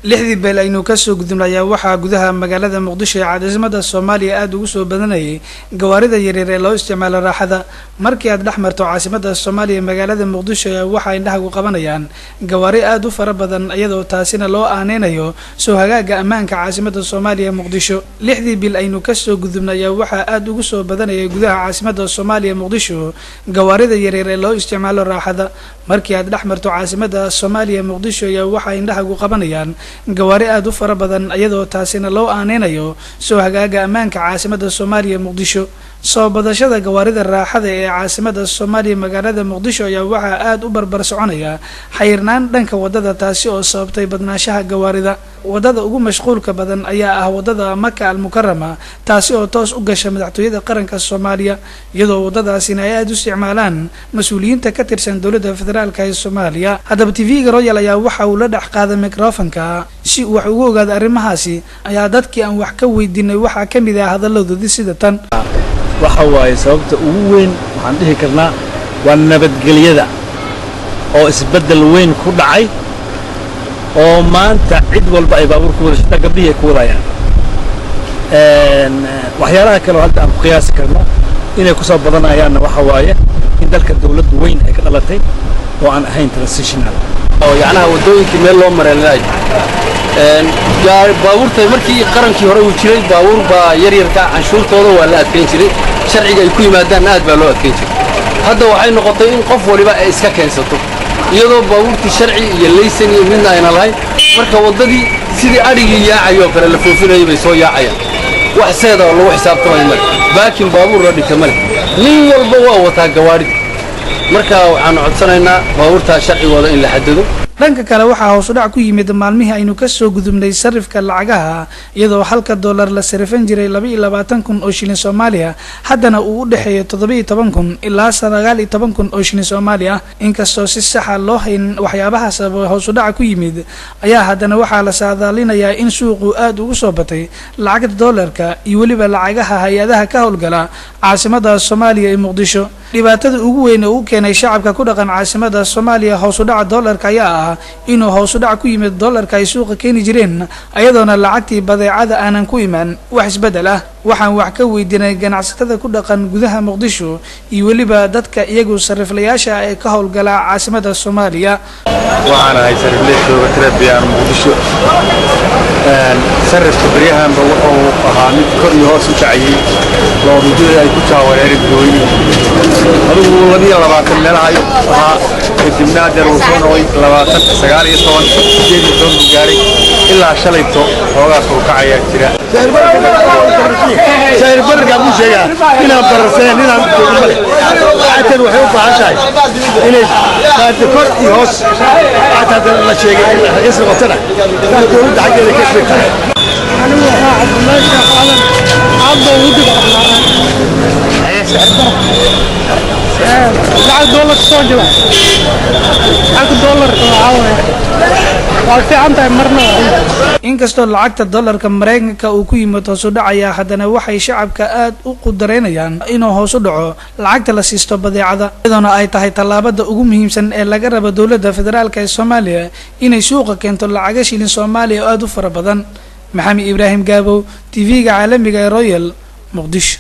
lixdii beel aynu ka soo gudubnay waxaa gudaha magaalada Muqdisho ee caasimadda Soomaaliya aad ugu soo badanayay gawaarida yaryar ee loo isticmaalo raaxada markii aad dhaxmarto caasimadda Soomaaliya magaalada Muqdisho waxa indhaha ku qabanayaan gawaari aad u fara badan iyadoo taasina loo aaneynayo soo hagaaga ammaanka caasimadda Soomaaliya Muqdisho lixdii beel aynu ka soo gudubnay waxaa aad ugu soo badanayay gudaha caasimadda Soomaaliya Muqdisho gawaarida yaryar ee loo isticmaalo raaxada markii aad dhaxmarto caasimadda Soomaaliya Muqdisho waxa indhaha ku qabanayaan gawaari aad u fara badan iyadoo taasina loo aaneynayo soo hagaaga ammaanka caasimadda Soomaaliya Muqdisho soo badashada gawaarida raaxada ee caasimadda Soomaaliya magaalada Muqdisho waxa aad u barbar soconaya xayrnaan dhanka wadada taasi oo sababtay badnaanshaha gawaarida wadada ugu mashquulka badan ayaa ah wadada Makka al-Mukarrama taasi oo toos u gasha madaxtooyada qaranka Soomaaliya iyadoo wadadaasina ay aad u isticmaalaan mas'uuliyiinta ka tirsan dawladda federaalka ee Soomaaliya hadaba TV-ga Royal ayaa waxa uu la dhax qaaday mikrofonka si uu wax ugu ogaado arrimahaasi ayaa dadkii aan wax ka weydiinay waxa kamid ah hadaladoodii sida tan waxa waaye sababta ugu weyn waxaan dhihi karnaa waa nabadgelyada oo isbedel weyn ku dhacay oo maanta cid walba ay baabuur ku wadashada gabdhihi ku wadayaan waxyaalaha kale oo hadda aan ku qiyaasi karno inay ku soo badanayaanna waxa waaye in dalka dawladdu weyn ay ka dhalatay oo aan ahayn transitional oo yacnaha wadooyinkii meel loo mareelay baabuurta markii qarankii hore uu jiray baabuur baa yaryarka canshuurtooda waa la adkeyn jiray sharciga ay ku yimaadaan aad baa loo adkeyn jiray hadda waxay noqotay in qof waliba ay iska keensato iyadoo baabuurtii sharci iyo laysan iyo midna ayna lahayn marka wadadii sidii adhigii yaacayoo kale la foofinayay bay soo yaacayaan wax seeda oo lagu xisaabtamay male baakin baabuur la dhigta male nin walba waa wataa gawaarida marka waxaan codsanaynaa baabuurta sharcigooda in la xadado dhanka kale waxa hoos u dhac ku yimid maalmihii aynu ka soo gudubnay sarifka lacagaha iyadoo halka dollar la sarifan jiray 22,000 oo shilin Soomaaliya haddana uu u dhaxeeyo 17,000 ilaa 19,000 oo shilin Soomaaliya inkastoo si sax ah loo hayn waxyaabaha sabab hoos u dhac ku yimid ayaa haddana waxa la saadaalinayaa in suuqu aad ugu soo batay lacagta dollarka iyo waliba lacagaha hay'adaha ka howlgala caasimadda Soomaaliya ee Muqdisho dhibaatada ugu weyn oo u keenay shacabka ku dhaqan caasimadda Soomaaliya hoos u dhaca dollarka ayaa inuu hoos u dhac ku yimid dollarka ay suuqa keeni jireen ayadoona lacagtii badeecada aanan ku iman wax isbedel ah waxaan wax ka weydiinay ganacsatada ku dhaqan gudaha Muqdisho iyo waliba dadka iyagu sariflayaasha ee ka howlgala caasimadda Soomaaliya waxaan ahay sarifleeyda Tarabiyan Muqdisho sarifka bariyahan wuxuu ahaa mid kor iyo hoos u kacayay loo muddo ay ku taawareerin gooyin adigu 22 meel ayo kadibna dad uu soo noqday 29 gaaray ilaa shalayto hoogaas uu kacaya jira sayr barga buu sheegaa inaan baraseen inaan joogmale aatan wuxuu baahantahay inay qaado kor iyo hoos aatan la sheegay isla qotana dawladda xageeda ka shaqeeyay anigu waxa Cabdullaahi Sheekh Aadan wadi lacag dollar soo jira lacag dollar inkastoo lacagta dollarka Mareykanka uu ku yimid hoos u dhacaya haddana waxay shacabka aad u qudareynayaan inuu hoos u dhaco lacagta la siisto badeecada iyadoo ay tahay talaabada ugu muhiimsan ee laga rabo dawladda federaalka ee Soomaaliya inay suuqa keento lacag shilin Soomaaliya aad u fara badan Maxamed Ibrahim Gaabo TV-ga caalamiga ee Royal Muqdisho.